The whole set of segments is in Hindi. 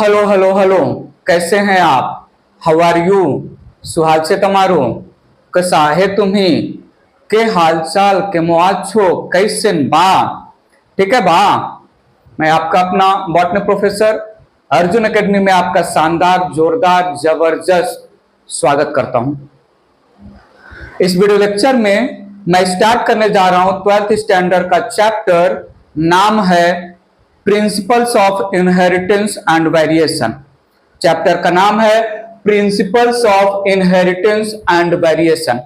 हेलो हेलो हेलो, कैसे हैं आप? How are you? सुहाग से तमारो कसा है तुम्ही के हालचाल के मुआछो कैसे बा? ठीक है बा। मैं आपका अपना बॉटनी प्रोफेसर अर्जुन एकेडमी में आपका शानदार जोरदार जबरदस्त स्वागत करता हूं। इस वीडियो लेक्चर में मैं स्टार्ट करने जा रहा हूं 12th स्टैंडर्ड का चैप्टर, नाम है principles of inheritance and variation. Chapter का नाम है principles of inheritance and variation.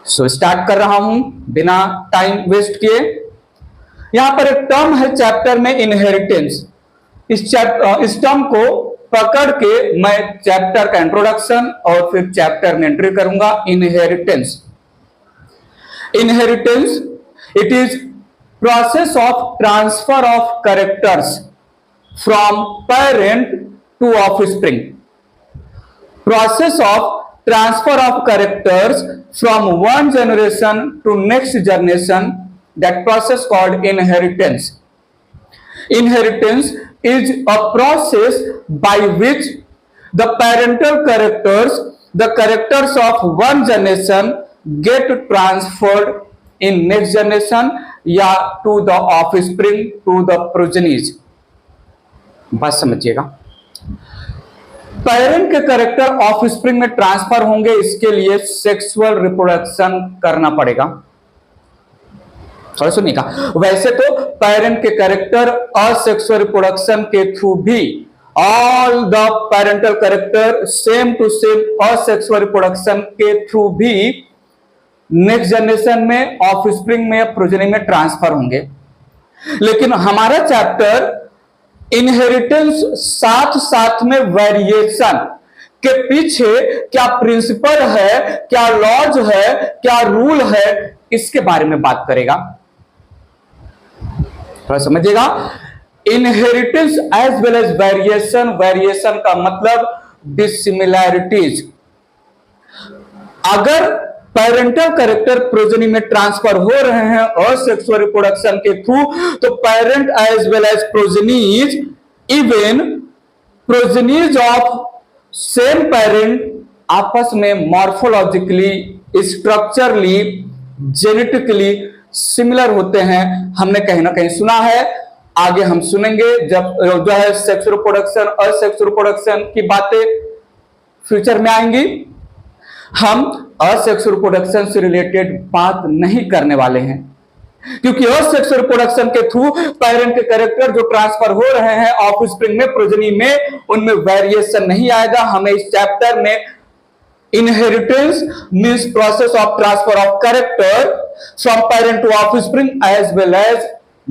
So start कर रहा हूं बिना टाइम वेस्ट किए। यहां पर एक टर्म है चैप्टर में, इनहेरिटेंस। इस टर्म को पकड़ के मैं चैप्टर का इंट्रोडक्शन और फिर चैप्टर में एंट्री करूंगा। Inheritance, inheritance it is process of transfer of characters from parent to offspring. Process of transfer of characters from one generation to next generation, that process called inheritance. Inheritance is a process by which the parental characters, the characters of one generation get transferred in next generation या to the offspring, to the progenies. बात समझिएगा, पेरेंट के कैरेक्टर ऑफस्प्रिंग में ट्रांसफर होंगे, इसके लिए सेक्सुअल रिप्रोडक्शन करना पड़ेगा। थोड़ा सुनिएगा, वैसे तो पेरेंट के कैरेक्टर असेक्सुअल रिप्रोडक्शन के थ्रू भी all the parental character same to same asexual reproduction के थ्रू भी नेक्स्ट जनरेशन में, ऑफस्प्रिंग में या प्रोजेनी में ट्रांसफर होंगे। लेकिन हमारा चैप्टर इनहेरिटेंस साथ साथ में वेरिएशन के पीछे क्या प्रिंसिपल है, क्या लॉज है, क्या रूल है, इसके बारे में बात करेगा। थोड़ा समझिएगा, inheritance as well as variation. Variation का मतलब डिसिमिलैरिटीज। अगर पेरेंटल कैरेक्टर प्रोजेनी में ट्रांसफर हो रहे हैं असेक्सुअल रिप्रोडक्शन के थ्रू, तो parent as well as progenies, even progenies of same parent आपस में मॉर्फोलॉजिकली, स्ट्रक्चरली, जेनेटिकली सिमिलर होते हैं। हमने कहीं ना कहीं सुना है, आगे हम सुनेंगे जब जो है सेक्सुअल रिप्रोडक्शन असेक्सुअल रिप्रोडक्शन की बातें फ्यूचर में आएंगी। हम असेक्सुअल रिप्रोडक्शन से रिलेटेड बात नहीं करने वाले हैं, क्योंकि असेक्सुअल रिप्रोडक्शन के थ्रू पेरेंट के कैरेक्टर जो ट्रांसफर हो रहे हैं ऑफस्प्रिंग में, प्रोजेनी में, उनमें वेरिएशन नहीं आएगा। हमें इस चैप्टर में inheritance means process of transfer of character from parent to offspring as well as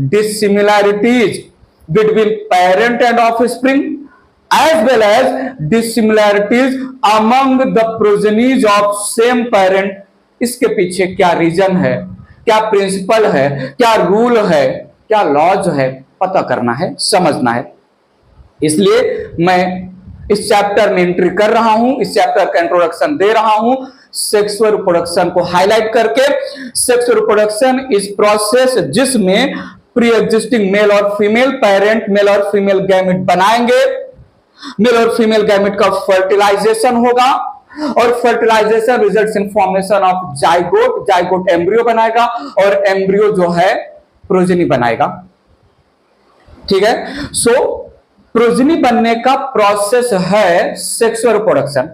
dissimilarities between parent and offspring as well as dissimilarities among the progenies of same parent। इसके पीछे क्या रीजन है, क्या प्रिंसिपल है, क्या रूल है, क्या लॉज है, पता करना है, समझना है। इसलिए मैं इस चैप्टर में एंट्री कर रहा हूं, इस चैप्टर का इंट्रोडक्शन दे रहा हूं सेक्सुअल रिप्रोडक्शन को हाईलाइट करके। सेक्सुअल रिप्रोडक्शन इस प्रोसेस जिसमें प्री एग्जिस्टिंग मेल और फीमेल पेरेंट मेल और फीमेल गैमेट बनाएंगे, मेल और फीमेल गैमेट का फर्टिलाइजेशन होगा और fertilisation results in formation of zygote. Zygote embryo बनाएगा और एम्ब्रियो जो है प्रोजेनी बनाएगा। ठीक है, सो प्रोजेनी बनने का प्रोसेस है सेक्सुअल रिप्रोडक्शन।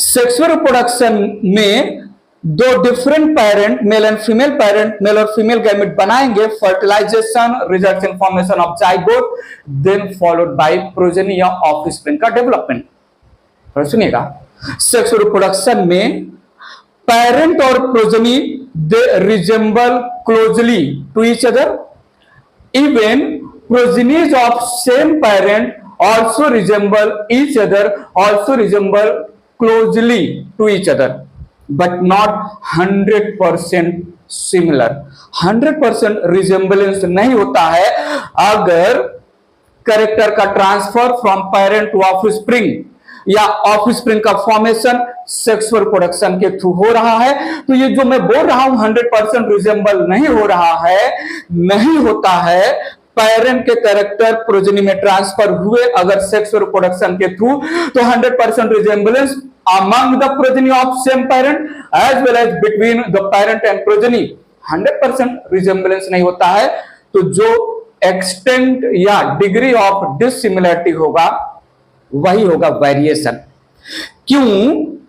सेक्सुअल रिप्रोडक्शन में दो different parent male and female parent male और फीमेल गैमेट बनाएंगे, fertilisation results in formation of zygote, then followed by progeny या ऑफस्प्रिंग का डेवलपमेंट। सुनिएगा, सेक्सुअल रिप्रोडक्शन में पेरेंट और progeny they resemble closely to each other, even progenies of same parent also resemble each other, also resemble closely to each other, but not 100% similar। 100% resemblance नहीं होता है अगर कैरेक्टर का transfer from parent to offspring या ऑफस्प्रिंग का फॉर्मेशन सेक्सुअल प्रोडक्शन के थ्रू हो रहा है। तो ये जो मैं बोल रहा हूं 100% रिजेंबल नहीं हो रहा है, नहीं होता है, पेरेंट के कैरेक्टर प्रोजेनी में ट्रांसफर हुए अगर सेक्स रिप्रोडक्शन के थ्रू, तो 100% resemblance among the progeny of same parent as well as between the parent and progeny 100% resemblance नहीं होता है। तो जो एक्सटेंट या डिग्री ऑफ डिसिमिलरिटी होगा वही होगा वेरिएशन। क्यों?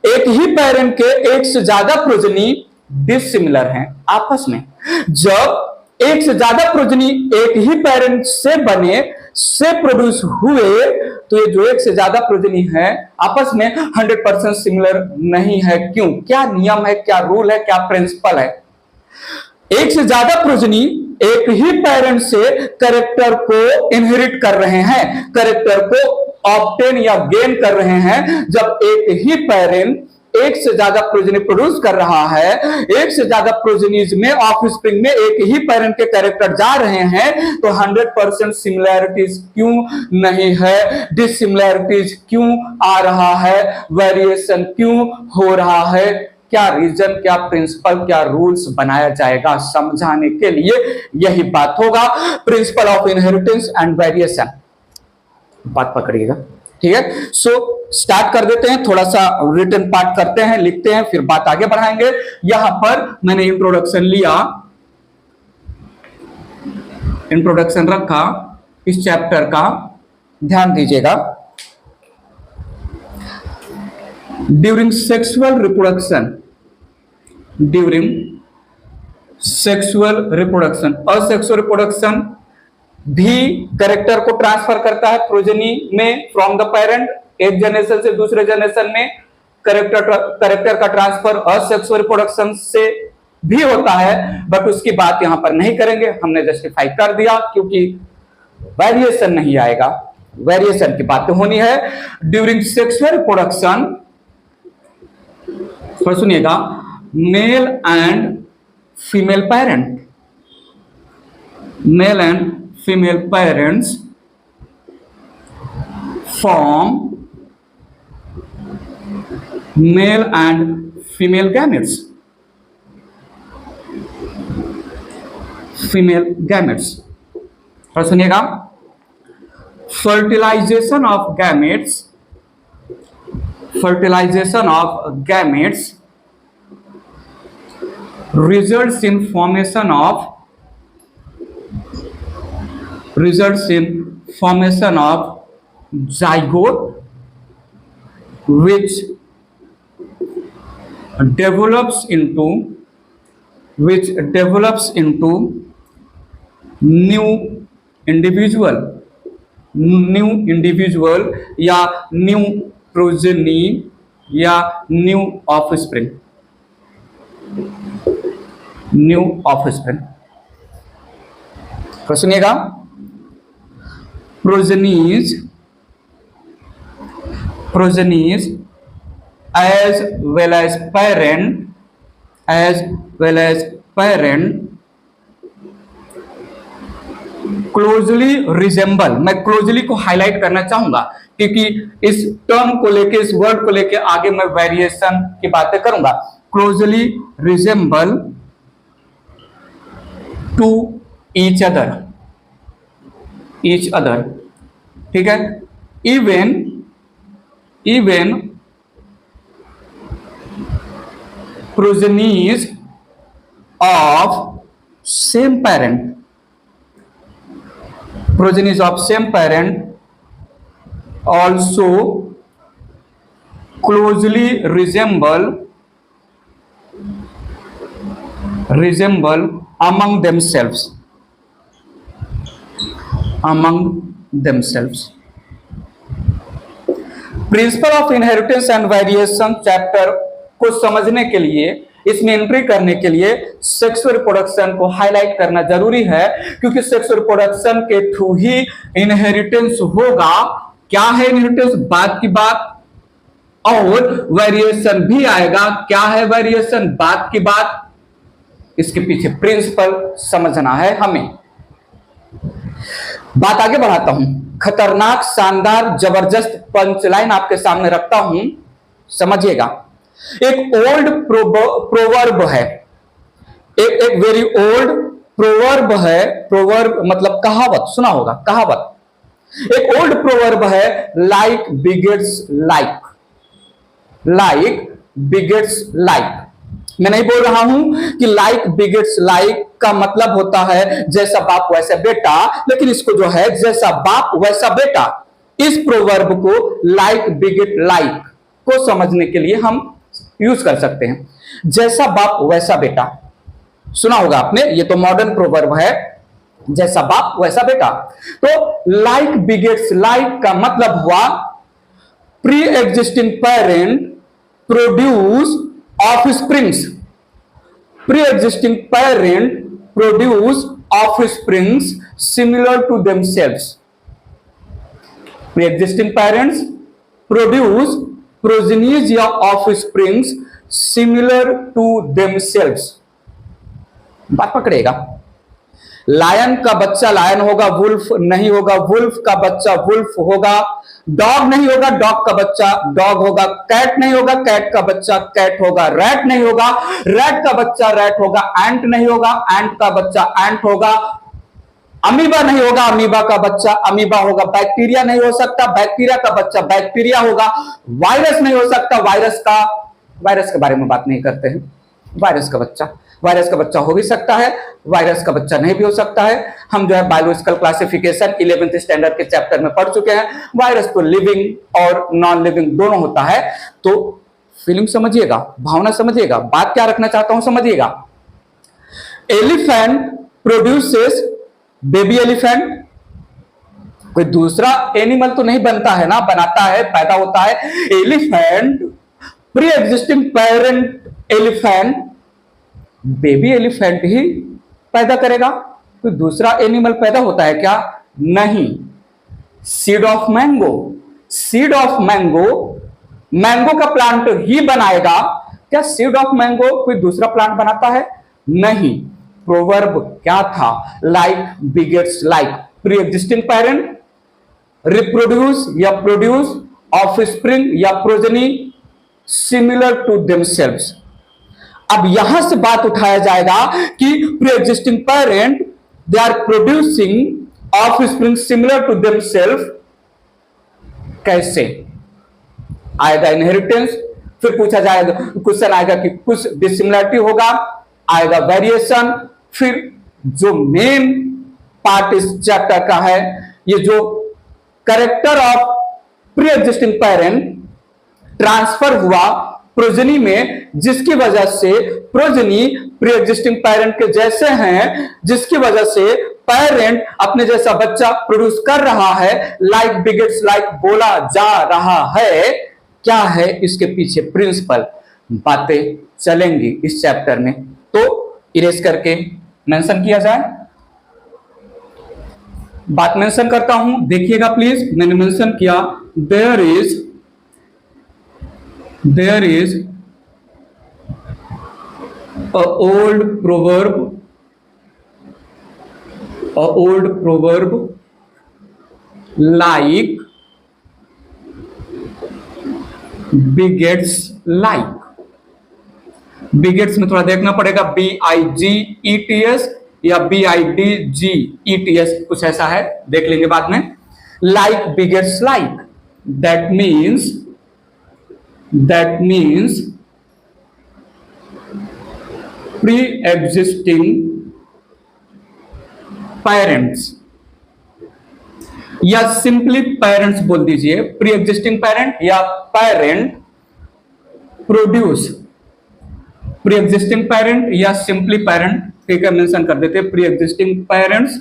एक ही पेरेंट के एक से ज्यादा प्रोजेनी डिसिमिलर हैं आपस में। जब एक से ज्यादा प्रोजेनी एक ही पेरेंट से बने, से प्रोड्यूस हुए, तो ये जो एक से ज्यादा प्रोजेनी है आपस में 100% सिमिलर नहीं है। क्यों? क्या नियम है, क्या रूल है, क्या प्रिंसिपल है? एक से ज्यादा प्रोजेनी एक ही पेरेंट से कैरेक्टर को इनहेरिट कर रहे हैं, कैरेक्टर को ऑब्टेन या गेन कर रहे हैं। जब एक ही पेरेंट एक से ज्यादा प्रोजेनी प्रोड्यूस कर रहा है, एक से ज्यादा प्रोजेनीज में ऑफस्प्रिंग में एक ही पेरेंट के कैरेक्टर जा रहे हैं, तो 100% सिमिलैरिटीज क्यों नहीं है? डिसिमिलैरिटीज क्यों आ रहा है? वेरिएशन क्यों हो रहा है? क्या रीजन, क्या प्रिंसिपल, क्या रूल्स बनाया जाएगा? समझाने के लिए यही बात होगा, principle of inheritance and variation. बात पकड़िएगा, ठीक है। सो स्टार्ट कर देते हैं, थोड़ा सा रिटन पार्ट करते हैं, लिखते हैं, फिर बात आगे बढ़ाएंगे। यहां पर मैंने इंट्रोडक्शन लिया, इंट्रोडक्शन रखा इस चैप्टर का, ध्यान दीजिएगा। During sexual reproduction, during sexual reproduction, asexual reproduction भी कैरेक्टर को ट्रांसफर करता है प्रोजेनी में फ्रॉम द पेरेंट। एक जनरेशन से दूसरे जनरेशन में कैरेक्टर का ट्रांसफर असेक्सुअल रिप्रोडक्शन से भी होता है, बट उसकी बात यहां पर नहीं करेंगे, हमने जस्टिफाई कर दिया, क्योंकि वेरिएशन नहीं आएगा, वेरिएशन की बात होनी है। ड्यूरिंग सेक्सुअल रिप्रोडक्शन, सुनिएगा, mail and female parent, male and female parents form male and female gametes, female gametes। और सुनिएगा, fertilization of gametes, fertilization of gametes results in formation of zygote which develops into new individual या new progeny या new offspring, तो सुनिएगा, progenies as well as parent closely resemble। मैं closely को हाईलाइट करना चाहूंगा, क्योंकि इस टर्म को लेके, इस वर्ड को लेके आगे मैं वेरिएशन की बातें करूंगा। closely resemble to each other, ठीक है। even progenies of same parent, also closely resemble among themselves। Principle of inheritance and variation chapter को समझने के लिए, इसमें एंट्री करने के लिए सेक्सुअल रिप्रोडक्शन को हाईलाइट करना जरूरी है, क्योंकि सेक्सुअल रिप्रोडक्शन के थ्रू ही इनहेरिटेंस होगा। क्या है इनहेरिटेंस? बात की बात, और वेरिएशन भी आएगा। क्या है वेरिएशन? बात की बात। इसके पीछे प्रिंसिपल समझना है हमें। बात आगे बढ़ाता हूं, खतरनाक, शानदार, जबरदस्त पंचलाइन आपके सामने रखता हूं, समझिएगा। एक ओल्ड प्रोवर्ब है, एक वेरी ओल्ड प्रोवर्ब है, प्रोवर्ब मतलब कहावत, सुना होगा कहावत। एक ओल्ड प्रोवर्ब है, like begets like, like begets like. मैं नहीं बोल रहा हूं कि लाइक बिगेट्स लाइक का मतलब होता है जैसा बाप वैसा बेटा, लेकिन इसको जो है जैसा बाप वैसा बेटा, इस प्रोवर्ब को लाइक बिगेट लाइक को समझने के लिए हम यूज कर सकते हैं। जैसा बाप वैसा बेटा, सुना होगा आपने, ये तो मॉडर्न प्रोवर्ब है, जैसा बाप वैसा बेटा। तो लाइक बिगेट्स लाइक का मतलब हुआ pre existing parent produce offsprings, pre existing parent produce offsprings similar to themselves. Pre existing parents produce progenies या ऑफस्प्रिंग्स सिमिलर टू देमसेल्व्स। बात पकड़ेगा। लायन का बच्चा लायन होगा, वुल्फ नहीं होगा, वुल्फ का बच्चा वुल्फ होगा, डॉग नहीं होगा, डॉग का बच्चा डॉग होगा, कैट नहीं होगा, कैट का बच्चा कैट होगा, रैट नहीं होगा, रैट का बच्चा रैट होगा, एंट नहीं होगा, एंट का बच्चा एंट होगा, अमीबा नहीं होगा, अमीबा का बच्चा अमीबा होगा, बैक्टीरिया नहीं हो सकता, बैक्टीरिया का बच्चा बैक्टीरिया होगा, वायरस नहीं हो सकता, वायरस के बारे में बात नहीं करते हैं, वायरस का बच्चा हो भी सकता है, वायरस का बच्चा नहीं भी हो सकता है। हम जो है बायोलॉजिकल क्लासिफिकेशन 11th स्टैंडर्ड के चैप्टर में पढ़ चुके हैं। वायरस तो लिविंग और नॉन लिविंग दोनों होता है। तो फीलिंग समझिएगा, भावना समझिएगा, बात क्या रखना चाहता हूं समझिएगा। एलिफेंट प्रोड्यूसेस बेबी एलिफेंट, कोई दूसरा एनिमल तो नहीं बनता है ना, बनाता है, पैदा होता है। Elephant pre existing parent elephant baby elephant ही पैदा करेगा, कोई दूसरा एनिमल पैदा होता है क्या? नहीं। Seed of mango, seed of mango, mango का प्लांट ही बनाएगा क्या? सीड ऑफ मैंगो कोई दूसरा प्लांट बनाता है? नहीं। प्रोवर्ब क्या था? Like begets like, pre existing parent reproduce या प्रोड्यूस ऑफस्प्रिंग या प्रोजेनी सिमिलर टू देमसेल्व्स। अब यहां से बात उठाया जाएगा कि pre existing parent they are producing offspring similar to themself, कैसे आएगा? इनहेरिटेंस, फिर पूछा जाएगा, क्वेश्चन आएगा कि कुछ डिसिमिलरिटी होगा, आएगा वेरिएशन, फिर जो मेन पार्ट इस चैप्टर का है, ये जो character of pre existing parent transfer हुआ प्रोजेनी में, जिसकी वजह से प्रोजेनी प्री एग्जिस्टिंग पेरेंट के जैसे हैं, जिसकी वजह से पेरेंट अपने जैसा बच्चा प्रोड्यूस कर रहा है, लाइक बिगेट्स लाइक बोला जा रहा है। क्या है इसके पीछे प्रिंसिपल? बातें चलेंगी इस चैप्टर में, तो इरेज करके मेंशन किया जाए। बात मेंशन करता हूं, देखिएगा प्लीज। मैंने मेंशन किया, there is a old proverb like begets like। begets में थोड़ा देखना पड़ेगा, BIGETS या BIDGETS, कुछ ऐसा है, देख लेंगे बाद में। like begets like, that means pre-existing parents या सिंपली पेरेंट्स बोल दीजिए। प्री एग्जिस्टिंग पेरेंट या parent produce, pre existing parent या सिंपली पेरेंट, ठीक है, मेंशन कर देते। प्री एग्जिस्टिंग पेरेंट्स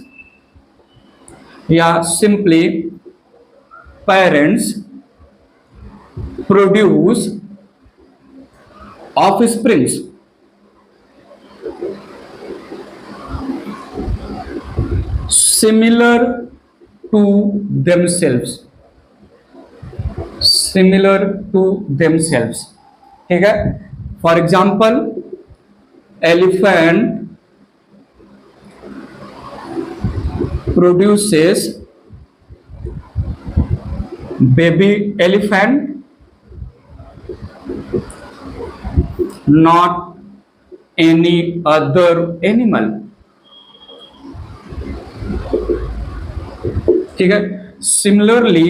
या simply parents produce offsprings similar to themselves, similar to themselves, ठीक है। For example, elephant produces baby elephant, not any other animal, ठीक है। Similarly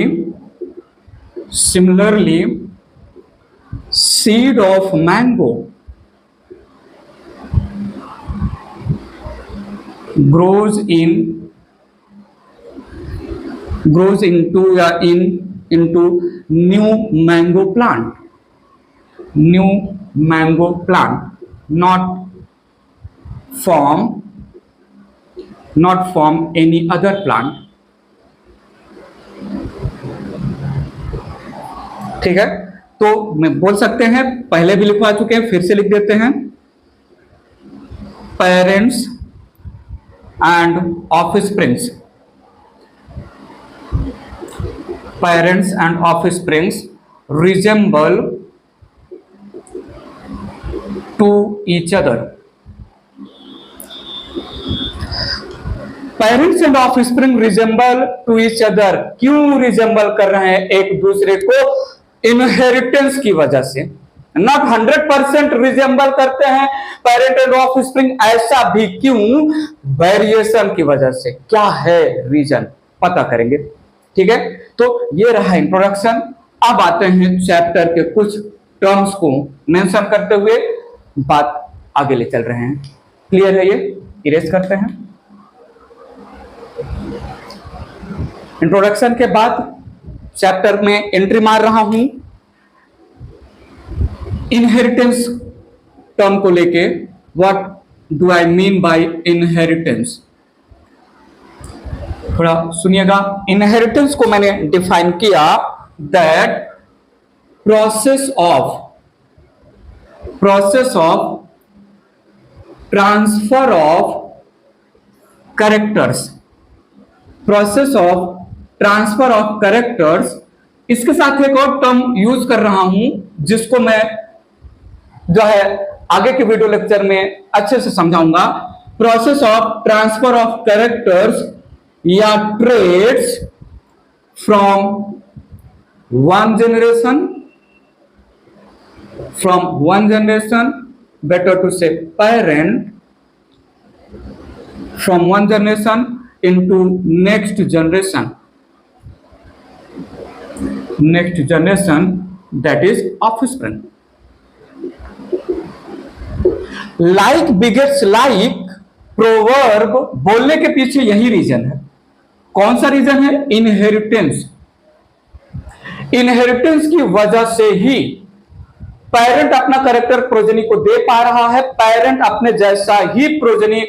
seed of mango grows into या into new mango plant, not from any other plant। ठीक है, तो मैं बोल सकते हैं, पहले भी लिखवा चुके हैं, फिर से लिख देते हैं। Parents and offsprings resemble to each other। Parents and offspring resemble to each other, क्यों रिजेंबल कर रहे हैं एक दूसरे को? इनहेरिटेंस की वजह से। नॉट 100% रिजेंबल करते हैं पेरेंट एंड ऑफस्प्रिंग, ऐसा भी क्यों? वेरिएशन की वजह से। क्या है रीजन, पता करेंगे। ठीक है, तो ये रहा इंट्रोडक्शन। अब आते हैं चैप्टर के कुछ टर्म्स को मेंशन करते हुए बात आगे ले चल रहे हैं। क्लियर है? ये इरेज करते हैं। इंट्रोडक्शन के बाद चैप्टर में एंट्री मार रहा हूं इनहेरिटेंस टर्म को लेके। What do I mean by inheritance? थोड़ा सुनिएगा। इनहेरिटेंस को मैंने डिफाइन किया that process of transfer of characters, इसके साथ एक और टर्म यूज कर रहा हूं जिसको मैं जो है आगे के वीडियो लेक्चर में अच्छे से समझाऊंगा। Process of transfer of characters या traits from one generation, better to say parent, from one generation into next generation, that is offspring। like begets like proverb बोलने के पीछे यही रीजन है। कौन सा रीजन है? इनहेरिटेंस की वजह से ही पेरेंट अपना कैरेक्टर प्रोजेनी को दे पा रहा है, पेरेंट अपने जैसा ही प्रोजेनी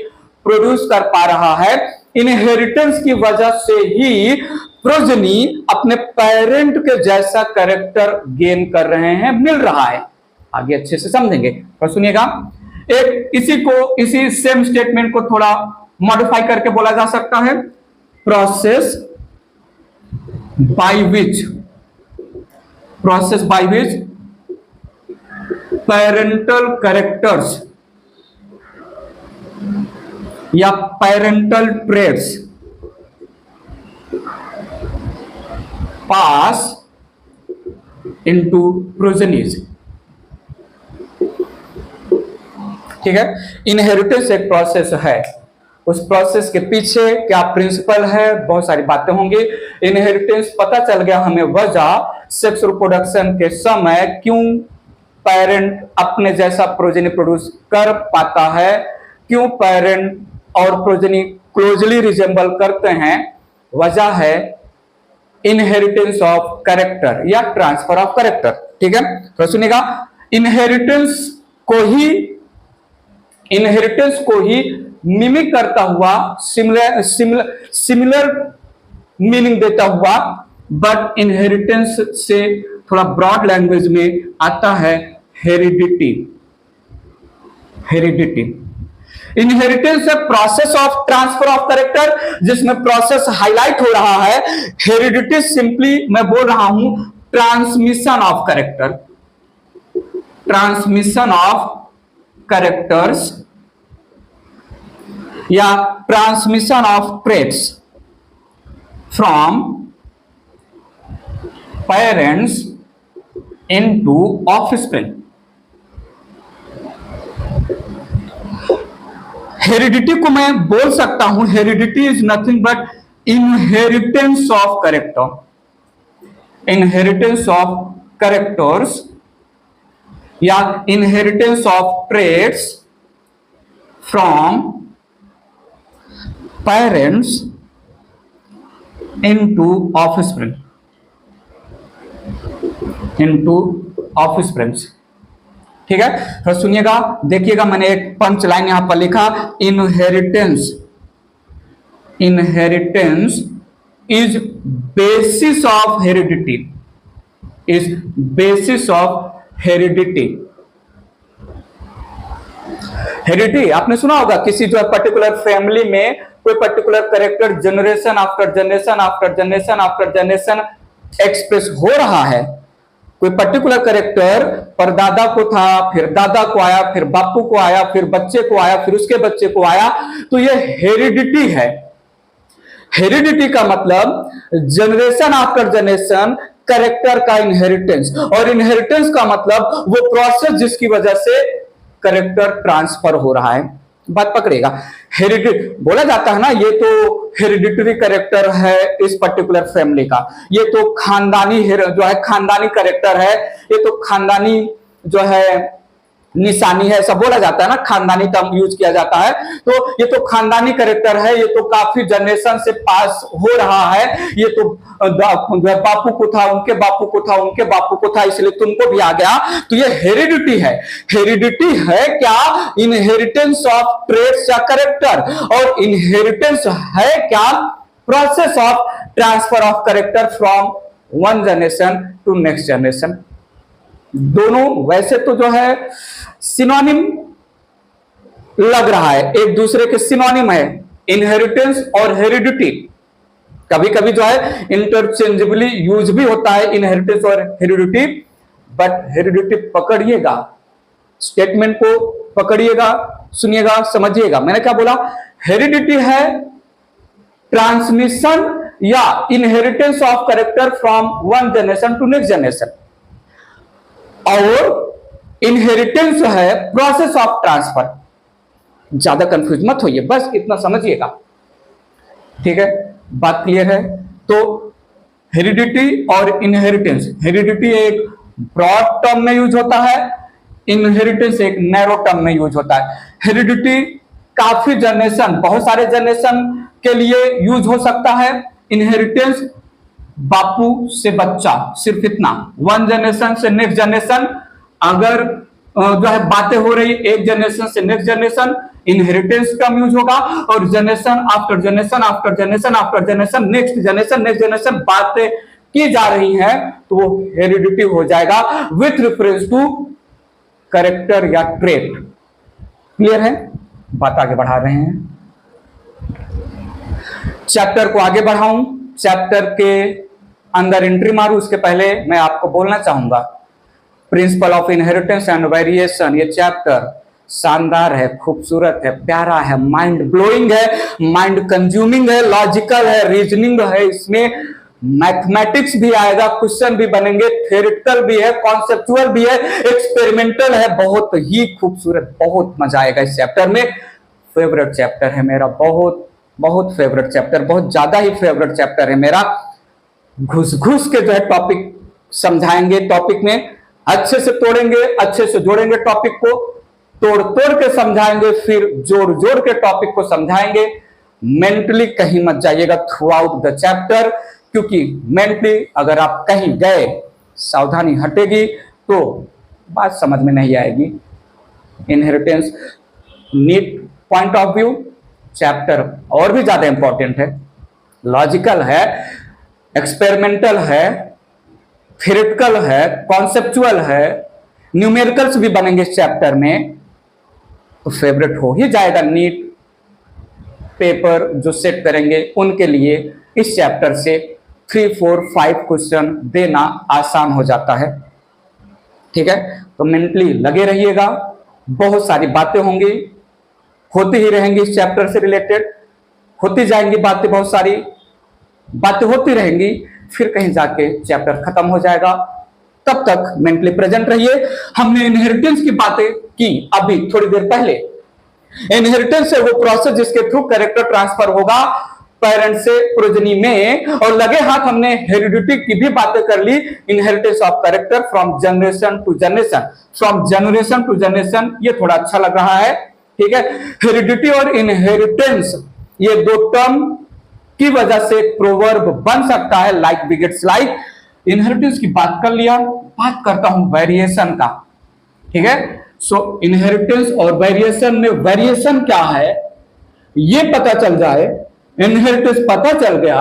प्रोड्यूस कर पा रहा है। इनहेरिटेंस की वजह से ही प्रोजेनी अपने पेरेंट के जैसा कैरेक्टर गेन कर रहे हैं, मिल रहा है। आगे अच्छे से समझेंगे, पर सुनिएगा। इसी सेम स्टेटमेंट को थोड़ा मॉडिफाई करके बोला जा सकता है। Process by which parental characters या parental traits pass into progenies. ठीक है, इनहेरिटेंस एक प्रोसेस है, उस प्रोसेस के पीछे क्या प्रिंसिपल है, बहुत सारी बातें होंगी। इनहेरिटेंस पता चल गया हमें वजह, सेक्स रिप्रोडक्शन के समय क्यों पेरेंट अपने जैसा प्रोजेनी प्रोड्यूस कर पाता है, क्यों पेरेंट और प्रोजेनी क्लोजली रिजेंबल करते हैं। वजह है इनहेरिटेंस ऑफ कैरेक्टर या ट्रांसफर ऑफ कैरेक्टर। ठीक है, तो सुनिएगा। इनहेरिटेंस को ही मिमिक करता हुआ, सिमिलर मीनिंग देता हुआ, बट इनहेरिटेंस से थोड़ा ब्रॉड लैंग्वेज में आता है हेरिडिटी। इनहेरिटेंस है process of transfer of character, जिसमें प्रोसेस हाईलाइट हो रहा है। हेरिडिटी सिंपली मैं बोल रहा हूं ट्रांसमिशन ऑफ कैरेक्टर्स या transmission of traits from parents into offspring. Heredity को मैं बोल सकता हूं, heredity is nothing but inheritance of character, inheritance of characters या inheritance of traits from parents into offspring, into offspring। ठीक है, तो सुनिएगा, देखिएगा, मैंने एक पंच लाइन यहां पर लिखा, inheritance, inheritance is basis of heredity, is basis of heredity. Heredity आपने सुना होगा, किसी जो है पर्टिकुलर फैमिली में कोई particular character generation after generation after generation after generation express हो रहा है। कोई पर्टिकुलर कैरेक्टर परदादा को था, फिर दादा को आया, फिर बापू को आया, फिर बच्चे को आया, फिर उसके बच्चे को आया, तो ये हेरिडिटी है। हेरिडिटी का मतलब जनरेशन आफ्टर जनरेशन कैरेक्टर का इनहेरिटेंस, और इनहेरिटेंस का मतलब वो प्रोसेस जिसकी वजह से कैरेक्टर ट्रांसफर हो रहा है। बात पकड़ेगा, हेरिडिटी बोला जाता है ना, ये तो हेरिडिटरी कैरेक्टर है इस पर्टिकुलर फैमिली का, ये तो खानदानी जो है खानदानी कैरेक्टर है, ये तो खानदानी जो है निशानी है, सब बोला जाता है ना, खानदानी टर्म यूज किया जाता है। तो ये तो खानदानी कैरेक्टर है, ये तो काफी जनरेशन से पास हो रहा है, ये तो बापू को था, उनके बापू को था, उनके बापू को था, इसलिए तुमको भी आ गया। तो ये हेरिडिटी है। हेरिडिटी है क्या? इनहेरिटेंस ऑफ ट्रेट्स या कैरेक्टर, और इनहेरिटेंस है क्या? Process of transfer of character from one generation to next generation. दोनों वैसे तो जो है सिनोनिम लग रहा है, एक दूसरे के सिनोनिम है, इनहेरिटेंस और हेरिडिटी। कभी कभी जो है इंटरचेंजेबली यूज भी होता है इनहेरिटेंस और हेरिडिटी, बट हेरिडिटी पकड़िएगा, स्टेटमेंट को पकड़िएगा, सुनिएगा, समझिएगा। मैंने क्या बोला? हेरिडिटी है ट्रांसमिशन या inheritance of character from one generation to next generation, और इनहेरिटेंस है प्रोसेस ऑफ ट्रांसफर। ज्यादा कंफ्यूज मत होइए, बस इतना समझिएगा, ठीक है? बात क्लियर है? तो हेरिडिटी और इनहेरिटेंस, हेरिडिटी एक ब्रॉड टर्म में यूज होता है, इनहेरिटेंस एक नैरो टर्म में यूज होता है। हेरिडिटी काफी जनरेशन, बहुत सारे जनरेशन के लिए यूज हो सकता है। इनहेरिटेंस बापू से बच्चा, सिर्फ इतना, वन जनरेशन से नेक्स्ट जनरेशन, अगर जो है बातें हो रही एक जनरेशन से नेक्स्ट जनरेशन, इनहेरिटेंस कम यूज होगा, और generation after generation after generation after generation next generation बातें की जा रही हैं, तो वो हेरिडिटी हो जाएगा विथ रेफरेंस टू कैरेक्टर या ट्रेट। क्लियर है? बात आगे बढ़ा रहे हैं, चैप्टर को आगे बढ़ाऊं, चैप्टर के अंदर एंट्री मारूं, उसके पहले मैं आपको बोलना चाहूंगा principle of inheritance and variation. ये चैप्टर शानदार है, खूबसूरत है, प्यारा है, माइंड ब्लोइंग है, माइंड कंज्यूमिंग है, लॉजिकल है, रीजनिंग है, इसमें मैथमेटिक्स भी आएगा, क्वेश्चन भी बनेंगे, थ्योरेटिकल भी है, कॉन्सेप्चुअल भी है, एक्सपेरिमेंटल है, बहुत ही खूबसूरत, बहुत मजा आएगा इस चैप्टर में। फेवरेट चैप्टर है मेरा, बहुत बहुत फेवरेट चैप्टर, बहुत ज्यादा ही फेवरेट चैप्टर है मेरा। घुस घुस के जो है टॉपिक समझाएंगे, टॉपिक में अच्छे से तोड़ेंगे, अच्छे से जोड़ेंगे, टॉपिक को तोड़ तोड़ के समझाएंगे, फिर जोड़ जोड़ के टॉपिक को समझाएंगे। मेंटली कहीं मत जाइएगा थ्रू आउट द चैप्टर, क्योंकि मेंटली अगर आप कहीं गए, सावधानी हटेगी तो बात समझ में नहीं आएगी। Inheritance NEET point of view chapter और भी ज्यादा इंपॉर्टेंट है, लॉजिकल है, एक्सपेरिमेंटल है, थ्योरेटिकल है, कॉन्सेप्चुअल है, न्यूमेरिकल्स भी बनेंगे इस चैप्टर में, तो फेवरेट हो ही जाएगा। नीट पेपर जो सेट करेंगे उनके लिए इस चैप्टर से 3, 4, 5 क्वेश्चन देना आसान हो जाता है, ठीक है? तो मेंटली लगे रहिएगा, बहुत सारी बातें होंगी, होती ही रहेंगी, इस चैप्टर से रिलेटेड होती जाएंगी बातें, बहुत सारी बातें होती रहेंगी, फिर कहीं जाके चैप्टर खत्म हो जाएगा। तब तक मेंटली प्रेजेंट रहिए। हमने इनहेरिटेंस की बातें की अभी थोड़ी देर पहले। इनहेरिटेंस है वो प्रोसेस जिसके थ्रू कैरेक्टर ट्रांसफर होगा पेरेंट से प्रोजनी में, और लगे हाथ हमने हेरिडिटी की भी बातें कर ली, inheritance of character from generation to generation, from generation to generation, ये थोड़ा अच्छा लग रहा है, ठीक है। हेरिडिटी और इनहेरिटेंस ये दो टर्म की वजह से प्रोवर्ब बन सकता है, लाइक बिगेट्स लाइक। इनहेरिटेंस की बात कर लिया, बात करता हूं वेरिएशन का, ठीक है। सो इनहेरिटेंस और वेरिएशन में वेरिएशन क्या है ये पता चल जाए, इनहेरिटेंस पता चल गया,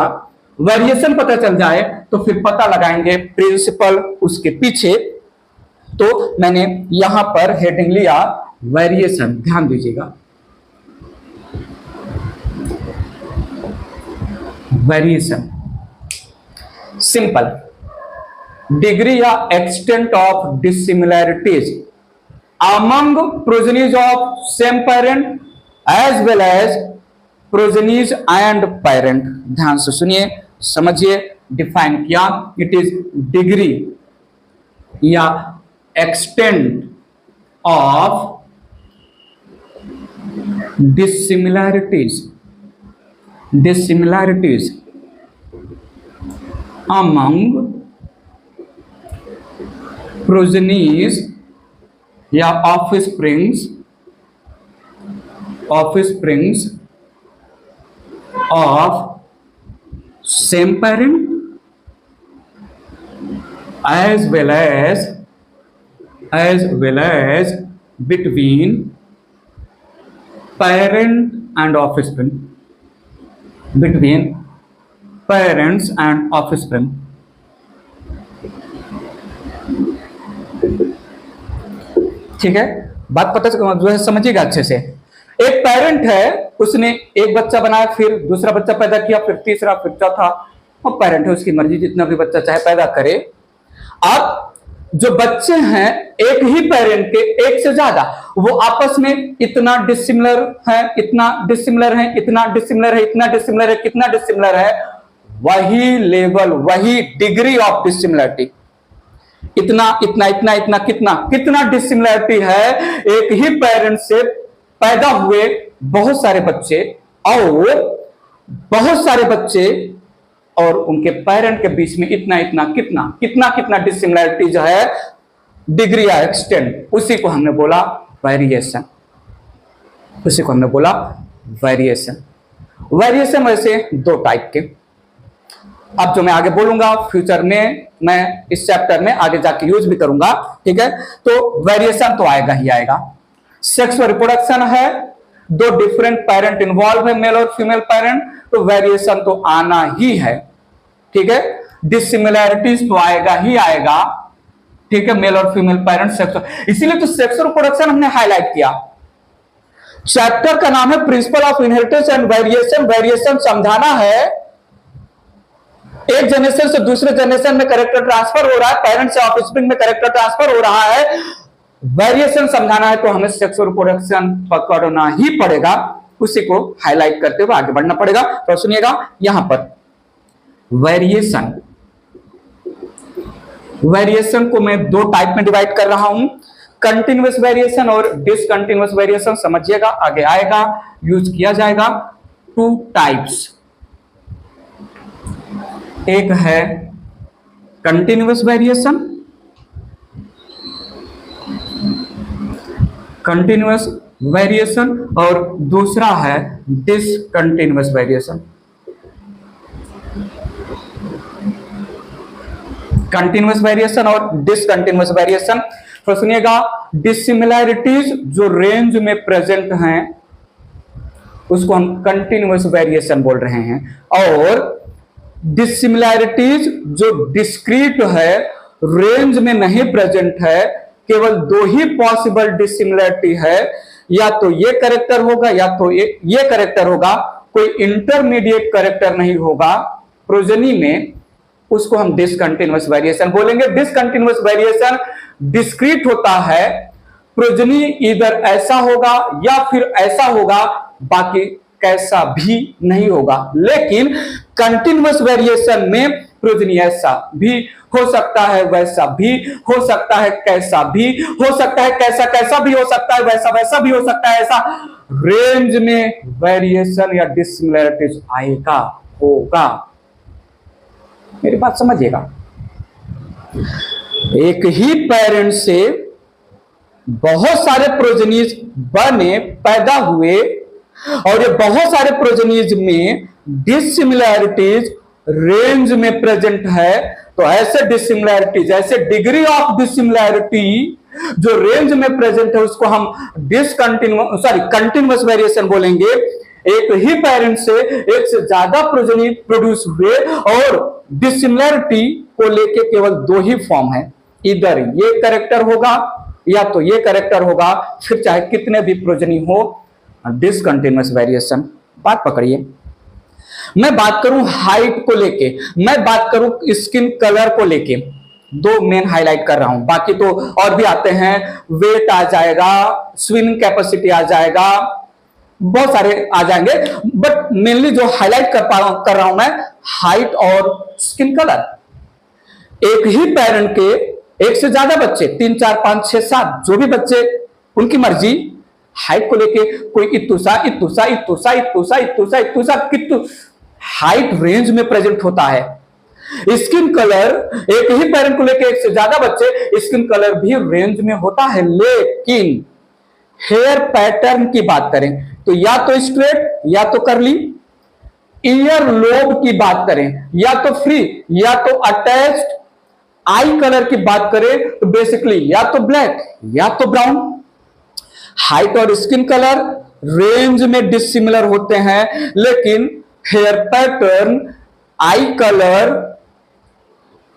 वेरिएशन पता चल जाए, तो फिर पता लगाएंगे प्रिंसिपल उसके पीछे। तो मैंने यहां पर हेडिंग लिया वेरिएशन, ध्यान दीजिएगा। वेरिएशन सिंपल, डिग्री या extent of dissimilarities among progenies of same parent as well as progenies and parent. ध्यान से सुनिए, समझिए, डिफाइन किया, इट इज डिग्री या extent of dissimilarities among progenies या offsprings of same parent as well as between parent and offspring, between parents and offspring। ठीक है, बात पता जो है समझिएगा अच्छे से। एक पेरेंट है, उसने एक बच्चा बनाया, फिर दूसरा बच्चा पैदा किया, फिर तीसरा, फिर चौथा, और पेरेंट है, उसकी मर्जी, जितना भी बच्चा चाहे पैदा करे। अब जो बच्चे हैं एक ही पेरेंट के, एक से ज्यादा, वो आपस में इतना डिसिमिलर है, इतना डिसिमिलर है, इतना डिसिमिलर है, इतना डिसिमिलर है, कितना डिसिमिलर है, वही लेवल, वही डिग्री ऑफ डिसिमिलरिटी, इतना इतना इतना इतना कितना कितना डिसिमिलरिटी है एक ही पेरेंट से पैदा हुए बहुत सारे बच्चे, और बहुत सारे बच्चे और उनके पेरेंट के बीच में इतना इतना कितना कितना कितना डिसिमिलरिटी जो है, डिग्री या एक्सटेंट, उसी को हमने बोला वेरिएशन, उसी को हमने बोला वेरिएशन। वेरिएशन वैसे दो टाइप के, अब जो मैं आगे बोलूंगा फ्यूचर में, मैं इस चैप्टर में आगे जाके यूज भी करूंगा, ठीक है। तो वेरिएशन तो आएगा ही आएगा। सेक्स और रिप्रोडक्शन है, दो डिफरेंट पेरेंट इन्वॉल्व है, मेल और फीमेल पेरेंट, तो वेरिएशन तो आना ही है, ठीक है। डिसिमिलैरिटीज तो आएगा ही आएगा, ठीक है, मेल और फीमेल पेरेंट, सेक्स, इसीलिए तो सेक्स और रिप्रोडक्शन हमने हाईलाइट किया। चैप्टर का नाम है principle of inheritance and variation. Variation समझाना है, एक जनरेशन से दूसरे जनरेशन में कैरेक्टर ट्रांसफर हो रहा है, पेरेंट से ऑफस्प्रिंग में कैरेक्टर ट्रांसफर हो रहा है, वेरिएशन समझाना है, तो हमें सेक्स और रिप्रोडक्शन पकड़ना ही पड़ेगा, उसी को हाईलाइट करते हुए आगे बढ़ना पड़ेगा। तो सुनिएगा, यहां पर वेरिएशन, वेरिएशन को मैं दो टाइप में डिवाइड कर रहा हूं, कंटिन्यूअस वेरिएशन और डिसकंटिन्यूअस वेरिएशन। समझिएगा, आगे आएगा, यूज किया जाएगा। टू टाइप्स, एक है कंटिन्यूअस वेरिएशन, कंटिन्यूअस वेरिएशन, और दूसरा है डिसकंटिन्यूअस वेरिएशन। कंटिन्यूअस वेरिएशन और डिसकंटिन्यूअस वेरिएशन। तो सुनिएगा, डिसिमिलैरिटीज जो रेंज में प्रेजेंट हैं उसको हम कंटिन्यूअस वेरिएशन बोल रहे हैं, और डिसिमिलैरिटीज जो डिस्क्रीट है, रेंज में नहीं प्रेजेंट है, केवल दो ही पॉसिबल डिसिमिलरिटी है, या तो ये कैरेक्टर होगा या तो ये कैरेक्टर होगा, कोई इंटरमीडिएट कैरेक्टर नहीं होगा प्रोजेनी में, उसको हम डिसकंटिन्यूअस वेरिएशन बोलेंगे। डिसकंटिन्यूअस वेरिएशन डिस्क्रीट होता है, प्रोजेनी इधर ऐसा होगा या फिर ऐसा होगा, बाकी कैसा भी नहीं होगा। लेकिन कंटिन्यूअस वेरिएशन में प्रोजनी, ऐसा भी हो सकता है, वैसा भी हो सकता है, कैसा भी हो सकता है, कैसा कैसा भी हो सकता है, वैसा वैसा भी हो सकता है, ऐसा रेंज में वेरिएशन या डिसिमिलरिटीज आएगा, होगा। मेरी बात समझिएगा। एक ही पेरेंट से बहुत सारे प्रोजेनीज बने, पैदा हुए, और ये बहुत सारे प्रोजेनीज में डिसिमिलरिटीज रेंज में प्रेजेंट है, तो ऐसे डिसिमिलरिटीज, ऐसे डिग्री ऑफ डिसिमिलरिटी जो रेंज में प्रेजेंट है, उसको हम कंटिन्यूअस वेरिएशन बोलेंगे। एक ही पेरेंट से एक से ज्यादा प्रोजेनी प्रोड्यूस हुए और डिसिमिलरिटी को लेके केवल दो ही फॉर्म है, इधर ये कैरेक्टर होगा या तो ये कैरेक्टर होगा, फिर चाहे कितने भी प्रोजेनी हो, डिसकंटिन्यूअस वेरिएशन। बात पकड़िए। मैं बात करूं हाइट को लेके, मैं बात करूं स्किन कलर को लेके, दो मेन हाईलाइट कर रहा हूं, बाकी तो और भी आते हैं, वेट आ जाएगा, स्विमिंग कैपेसिटी आ जाएगा, बहुत सारे आ जाएंगे, बट मेनली जो हाईलाइट कर रहा हूं मैं, हाइट और स्किन कलर। एक ही पेरेंट के एक से ज्यादा बच्चे, 3 4 5 6 7 जो भी बच्चे, उनकी मर्जी, हाइट को लेके कोई इतुसा इतुसा इतुसा इतुसा इतुसा इतुसा कितु हाइट रेंज में प्रेजेंट होता है। स्किन कलर एक ही पेरेंट को लेके एक से ज्यादा बच्चे, स्किन कलर भी रेंज में होता है। लेकिन हेयर पैटर्न की बात करें तो या तो स्ट्रेट या तो कर्ली, ईयर लोब की बात करें या तो फ्री या तो अटैच्ड, आई कलर की बात करें तो बेसिकली या तो ब्लैक या तो ब्राउन। हाइट और स्किन कलर रेंज में डिसिमिलर होते हैं, लेकिन hair pattern, eye colour,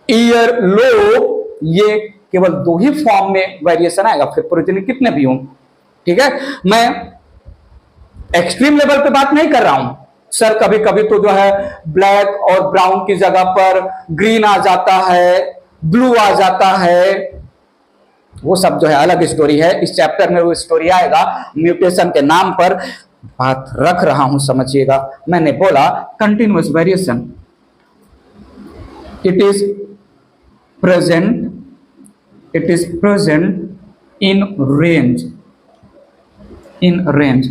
ear lobe, ये केवल दो ही फॉर्म में वेरिएशन आएगा, फिर प्रोजेनी कितने भी हों। ठीक है, मैं एक्सट्रीम लेवल पे बात नहीं कर रहा हूं सर, कभी कभी तो जो है ब्लैक और ब्राउन की जगह पर ग्रीन आ जाता है, ब्लू आ जाता है, वो सब जो है अलग स्टोरी है। इस चैप्टर में वो स्टोरी आएगा, म्यूटेशन के नाम पर बात रख रहा हूं, समझिएगा। मैंने बोला continuous variation, it is present in range,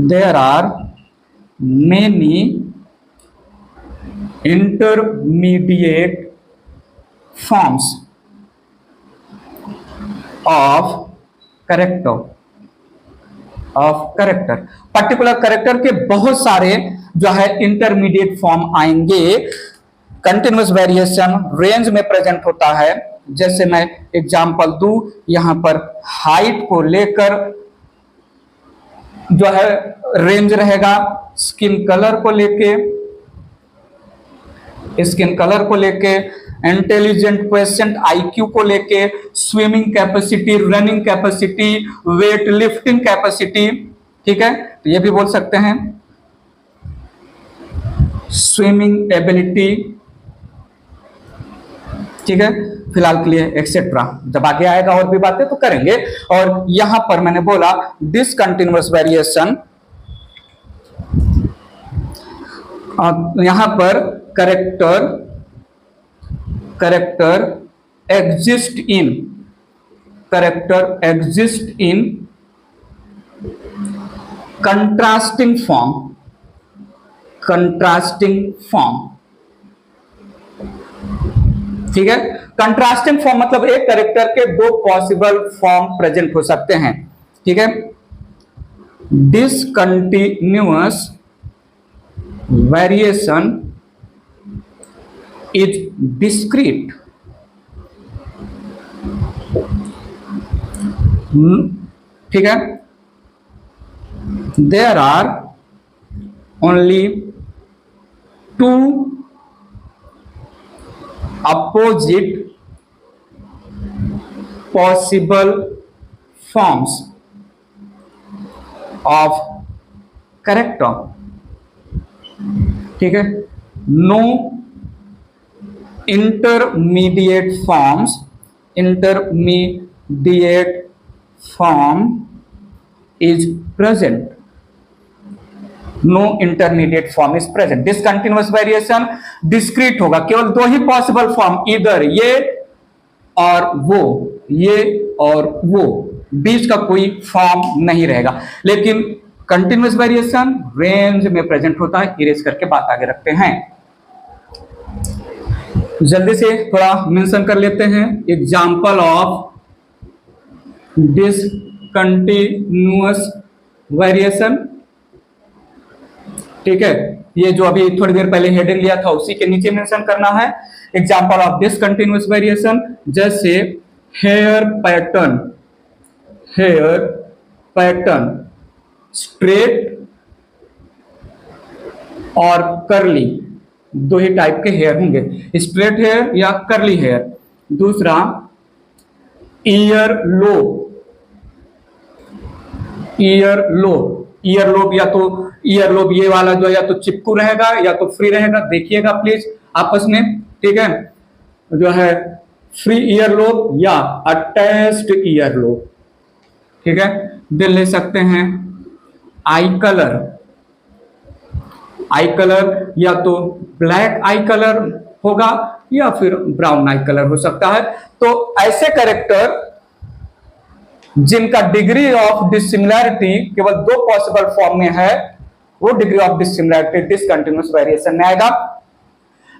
there are many intermediate forms of character, particular character के बहुत सारे जो है इंटरमीडिएट फॉर्म आएंगे। कंटिन्यूअस वेरिएशन रेंज में प्रेजेंट होता है। जैसे मैं एग्जांपल दूं, यहां पर हाइट को लेकर जो है रेंज रहेगा, स्किन कलर को लेके, इंटेलिजेंट क्वेश्चन आईक्यू को लेके, swimming capacity, running capacity, weight lifting capacity. ठीक है, तो ये भी बोल सकते हैं स्विमिंग एबिलिटी। ठीक है, फिलहाल के लिए एक्सेट्रा, जब आगे आएगा और भी बातें तो करेंगे। और यहां पर मैंने बोला डिसकंटिन्यूअस वेरिएशन, यहां पर character exist in contrasting form. ठीक है, कंट्रास्टिंग फॉर्म मतलब एक कैरेक्टर के दो पॉसिबल फॉर्म प्रेजेंट हो सकते हैं। ठीक है, डिसकंटिन्यूअस वेरिएशन इज डिस्क्रीट। ठीक है, there are only two opposite possible forms of character। ठीक है, no intermediate form is present। No intermediate form is present. Discontinuous variation discrete होगा, केवल दो ही पॉसिबल फॉर्म, इधर ये और वो, ये और वो, बीच का कोई फॉर्म नहीं रहेगा। लेकिन कंटिन्यूअस वेरिएशन रेंज में प्रेजेंट होता है। इरेज करके बात आगे रखते हैं, जल्दी से थोड़ा मेंशन कर लेते हैं। एग्जाम्पल ऑफ डिसकंटिन्यूअस वेरिएशन, ठीक है, ये जो अभी थोड़ी देर पहले हेडिंग लिया था उसी के नीचे मेंशन करना है। एग्जाम्पल ऑफ डिसकंटिन्यूअस वेरिएशन जैसे हेयर पैटर्न स्ट्रेट और कर्ली, दो ही टाइप के हेयर होंगे, स्ट्रेट हेयर या कर्ली हेयर। दूसरा ईयर लोब, या तो ईयर लोब ये वाला जो या तो चिपकू रहेगा या तो फ्री रहेगा, देखिएगा प्लीज आपस में, ठीक है, जो है फ्री ईयर लोब या अटैच्ड ईयर लोब, ठीक है। देख ले सकते हैं आई कलर या तो ब्लैक आई कलर होगा या फिर ब्राउन आई कलर हो सकता है। तो ऐसे कैरेक्टर जिनका डिग्री ऑफ डिसिमिलैरिटी केवल दो पॉसिबल फॉर्म में है, वो degree of dissimilarity discontinuous variation में आएगा।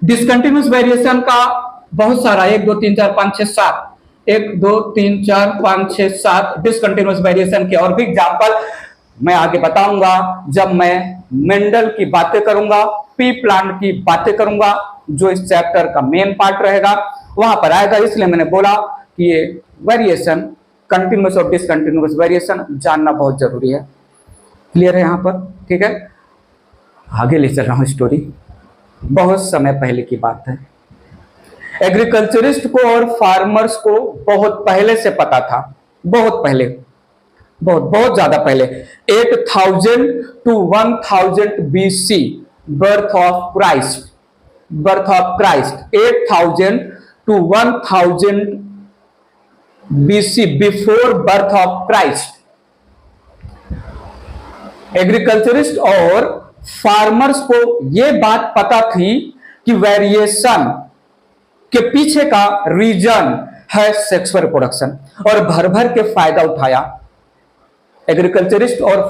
डिसकंटिन्यूअस वेरिएशन का बहुत सारा 1 2 3 4 5 6 7 1 2 3 4 5 6 7 डिसकंटिन्यूअस वेरिएशन के और भी एग्जांपल मैं आगे बताऊंगा जब मैं मेंडल की बातें करूंगा, पी प्लांट की बातें करूंगा, जो इस चैप्टर का मेन पार्ट रहेगा वहां पर आएगा। इसलिए मैंने बोला कि ये वेरिएशन, कंटिन्यूअस और डिसकंटिन्यूअस वेरिएशन जानना बहुत जरूरी है। क्लियर है यहाँ पर, ठीक है। आगे ले चल रहा हूं स्टोरी, बहुत समय पहले की बात है। एग्रीकल्चरिस्ट को और फार्मर्स को बहुत पहले से पता था, बहुत पहले, बहुत ज्यादा पहले, 8000 to 1000 BC birth of Christ, 8000 to 1000 BC before birth of Christ. Agriculturist और फार्मर्स को यह बात पता थी कि वेरिएशन के पीछे का रीजन है सेक्सुअल रिप्रोडक्शन, और भर भर के फायदा उठाया। एग्रीकल्चरिस्ट और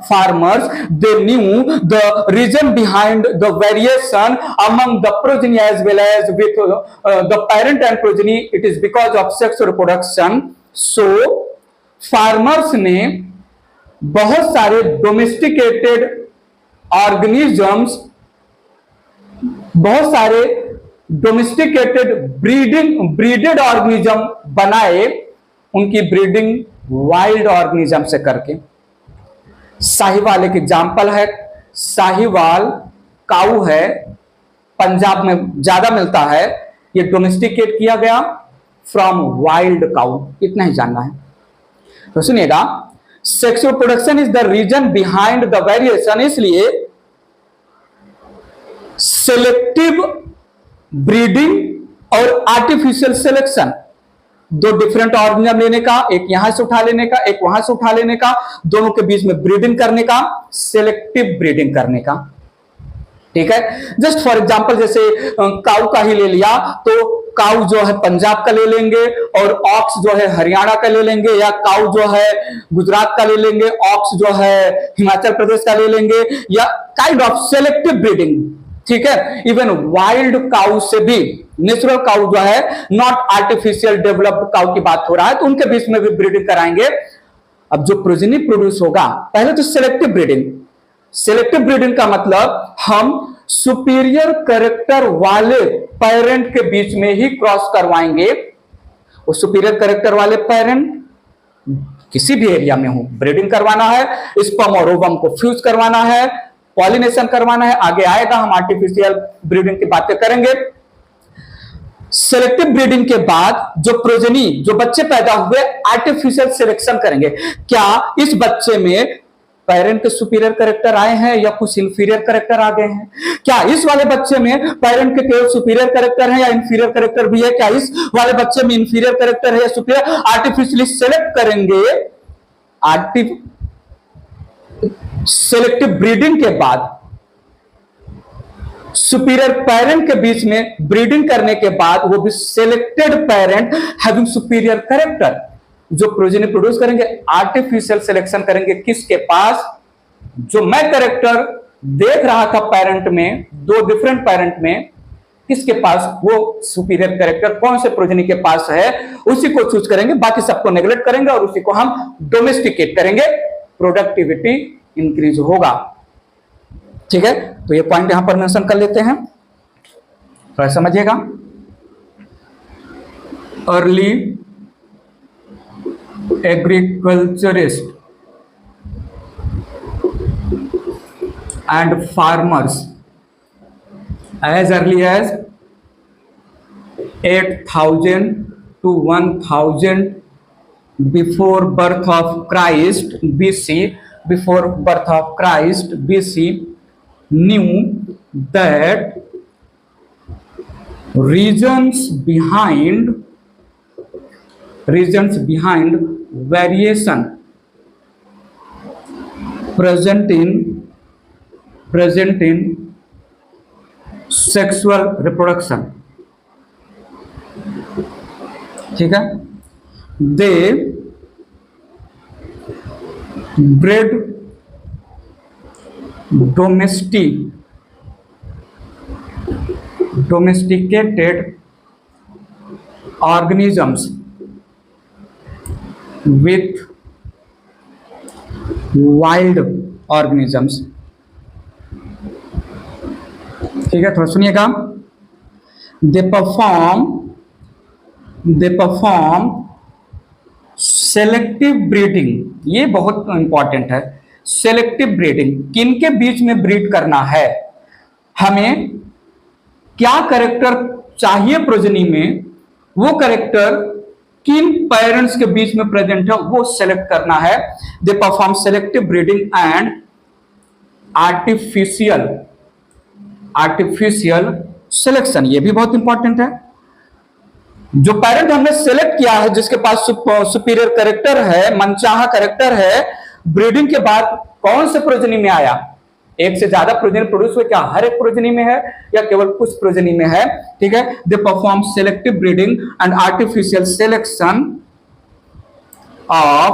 farmers, they knew the reason behind the variation among the progeny as well as with the parent and progeny. It is because of sexual reproduction. So farmers ने बहुत सारे domesticated organisms, बहुत सारे डोमेस्टिकेटेड ब्रीडेड ऑर्गेनिज्म बनाए, उनकी ब्रीडिंग वाइल्ड ऑर्गेनिज्म से करके। साहिवाल एक एग्जाम्पल है, साहिवाल काऊ है, पंजाब में ज्यादा मिलता है, ये डोमेस्टिकेट किया गया फ्रॉम वाइल्ड काऊ, इतना ही जानना है। तो सुनिएगा, sexual production is the reason behind the variation, इसलिए सेलेक्टिव ब्रीडिंग और आर्टिफिशियल सिलेक्शन, दो डिफरेंट ऑर्गेनिज्म लेने का, एक यहां से उठा लेने का, एक वहां से उठा लेने का, दोनों के बीच में ब्रीडिंग करने का, सेलेक्टिव ब्रीडिंग करने का, ठीक है। जस्ट फॉर एग्जांपल जैसे काऊ का ही ले लिया, तो काऊ जो है पंजाब का ले लेंगे और ऑक्स जो है हरियाणा का ले लेंगे, या काऊ जो है गुजरात का ले लेंगे, ऑक्स जो है हिमाचल प्रदेश का ले लेंगे, या काइंड ऑफ सेलेक्टिव ब्रीडिंग, ठीक है। इवन वाइल्ड काऊ से भी, नेचुरल काऊ जो है, नॉट आर्टिफिशियल डेवलप्ड काऊ की बात हो रहा है, तो उनके बीच में भी ब्रीडिंग कराएंगे। अब जो प्रोजेनी प्रोड्यूस होगा, पहले तो सेलेक्टिव ब्रीडिंग, सेलेक्टिव ब्रीडिंग का मतलब हम सुपीरियर कैरेक्टर वाले पेरेंट के बीच में ही क्रॉस करवाएंगे। वो सुपीरियर कैरेक्टर वाले पेरेंट किसी भी एरिया में हो, ब्रीडिंग करवाना है, स्पर्म और ओवम को फ्यूज करवाना है, पॉलिनेशन करवाना है। आगे आएगा, हम आर्टिफिशियल ब्रीडिंग की बातें करेंगे। सेलेक्टिव ब्रीडिंग के बाद जो प्रोजेनी, जो बच्चे पैदा हुए, आर्टिफिशियल सिलेक्शन करेंगे। क्या इस बच्चे में पेरेंट के सुपीरियर कैरेक्टर आए हैं या कुछ इंफीरियर कैरेक्टर आ गए हैं? क्या इस वाले बच्चे में पेरेंट के केवल सुपीरियर कैरेक्टर है या इंफीरियर कैरेक्टर भी है? क्या इस वाले बच्चे में इंफीरियर कैरेक्टर है या सुपीरियर? आर्टिफिशियली सेलेक्ट करेंगे, सेलेक्टिव ब्रीडिंग के बाद सुपीरियर पेरेंट के बीच में ब्रीडिंग करने के बाद वो भी selected parent having superior character जो प्रोजेनी प्रोड्यूस करेंगे, आर्टिफिशियल सिलेक्शन करेंगे किसके पास, जो मैं कैरेक्टर देख रहा था पेरेंट में, दो डिफरेंट पेरेंट में, किसके पास वो सुपीरियर कैरेक्टर कौन से प्रोजेनी के पास है उसी को चूज करेंगे, बाकी सबको नेग्लेक्ट करेंगे और उसी को हम डोमेस्टिकेट करेंगे, प्रोडक्टिविटी इंक्रीज होगा। ठीक है, तो ये पॉइंट यहां पर मेंशन कर लेते हैं, थोड़ा समझिएगा। Early agriculturist and farmers as early as 8,000 to 1,000 before birth of Christ BC, before birth of Christ BC, knew that reasons behind variation present in sexual reproduction, ठीक है, दे bread domesticated organisms with wild organisms। ठीक है, थोड़ा सुनिएगा। दे परफॉर्म सेलेक्टिव ब्रीडिंग, ये बहुत इंपॉर्टेंट है। सेलेक्टिव ब्रीडिंग किनके बीच में ब्रीड करना है, हमें क्या कैरेक्टर चाहिए प्रोजेनी में, वो कैरेक्टर किन पेरेंट्स के बीच में प्रेजेंट है वो सेलेक्ट करना है। They perform selective breeding and artificial selection, ये भी बहुत इंपॉर्टेंट है। जो पेरेंट हमने सेलेक्ट किया है, जिसके पास सुपीरियर कैरेक्टर है, मनचाहा कैरेक्टर है, ब्रीडिंग के बाद कौन से प्रोजेनी में आया, एक से ज्यादा प्रोजेनी प्रोड्यूस हुए, क्या हर एक प्रोजेनी में है या केवल कुछ प्रोजेनी में है। ठीक है, they perform selective breeding and artificial selection of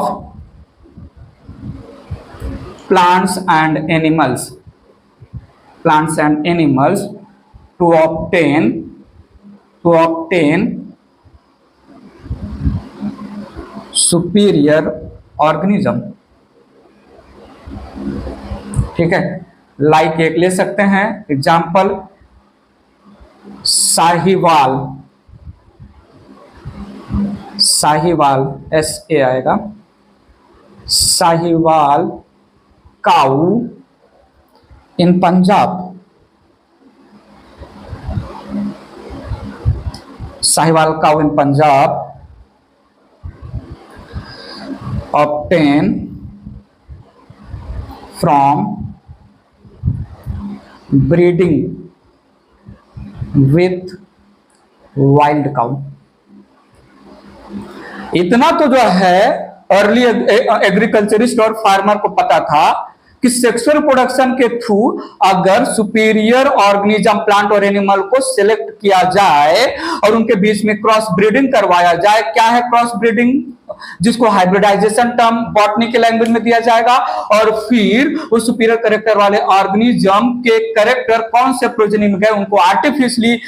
plants and animals to obtain superior organism। ठीक है, लाइक एक ले सकते हैं एग्जाम्पल, साहिवाल SA आएगा, साहिवाल काऊ इन पंजाब, साहिवाल काऊ इन Punjab obtain from breeding with wild cow। इतना तो जो है अर्ली एग्रीकल्चरिस्ट और फार्मर को पता था कि सेक्सुअल प्रोडक्शन के थ्रू अगर सुपीरियर ऑर्गेनिज्म प्लांट और एनिमल को सिलेक्ट किया जाए और उनके बीच में क्रॉस ब्रीडिंग करवाया जाए, क्या है क्रॉस ब्रीडिंग, जिसको हाइब्रिडाइजेशन टर्म बॉटनी के लैंग्वेज में दिया जाएगा, और फिर उस सुपीरियर कैरेक्टर वाले ऑर्गेनिज्म के कैरेक्टर कौन से प्रोजेनी में गए उनको आर्टिफिशियली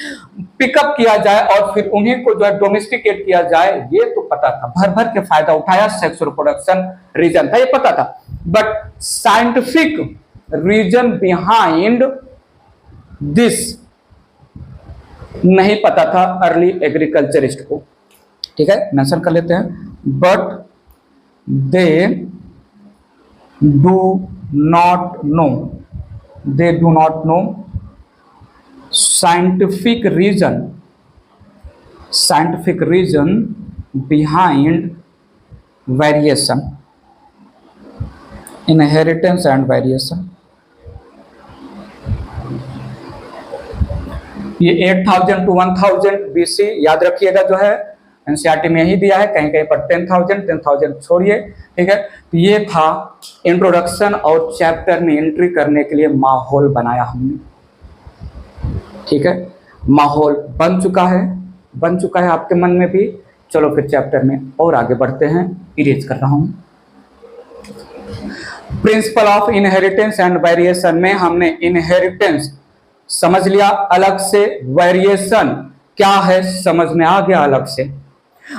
पिकअप किया जाए और फिर उन्हीं को जो है डोमेस्टिकेट किया जाए। ये तो पता था, भर भर के फायदा उठाया, सेक्सुअल प्रोडक्शन रीजन था, ये पता था, but scientific reason behind this नहीं पता था अर्ली एग्रीकल्चरिस्ट को। ठीक है, मेंशन कर लेते हैं, but they do not know scientific reason behind variation, inheritance and variation. ये 8000 to 1000 BC याद रखिएगा जो है एनसीईआरटी में यही दिया है, कहीं कहीं पर 10,000 छोड़िए, ठीक है। तो ये था इंट्रोडक्शन और चैप्टर में एंट्री करने के लिए माहौल बनाया हमने, ठीक है। माहौल बन चुका है आपके मन में भी। चलो फिर चैप्टर में और आगे बढ़ते हैं, इरेज कर रहा हूं। Principle of inheritance and variation में हमने इनहेरिटेंस समझ लिया अलग से, वेरिएशन क्या है समझ में आ गया अलग से।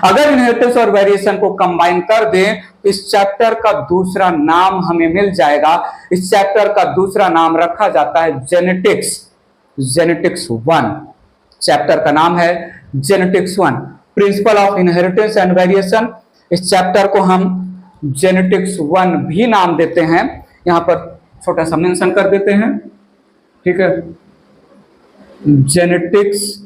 अगर इनहेरिटेंस और वेरिएशन को कंबाइन कर दें तो इस चैप्टर का दूसरा नाम हमें मिल जाएगा। इस चैप्टर का दूसरा नाम रखा जाता है जेनेटिक्स, जेनेटिक्स 1। चैप्टर का नाम है genetics 1, principle of inheritance and variation. इस चैप्टर को हम जेनेटिक्स 1 भी नाम देते हैं, यहां पर छोटा सा मेंशन कर देते हैं, ठीक है। जेनेटिक्स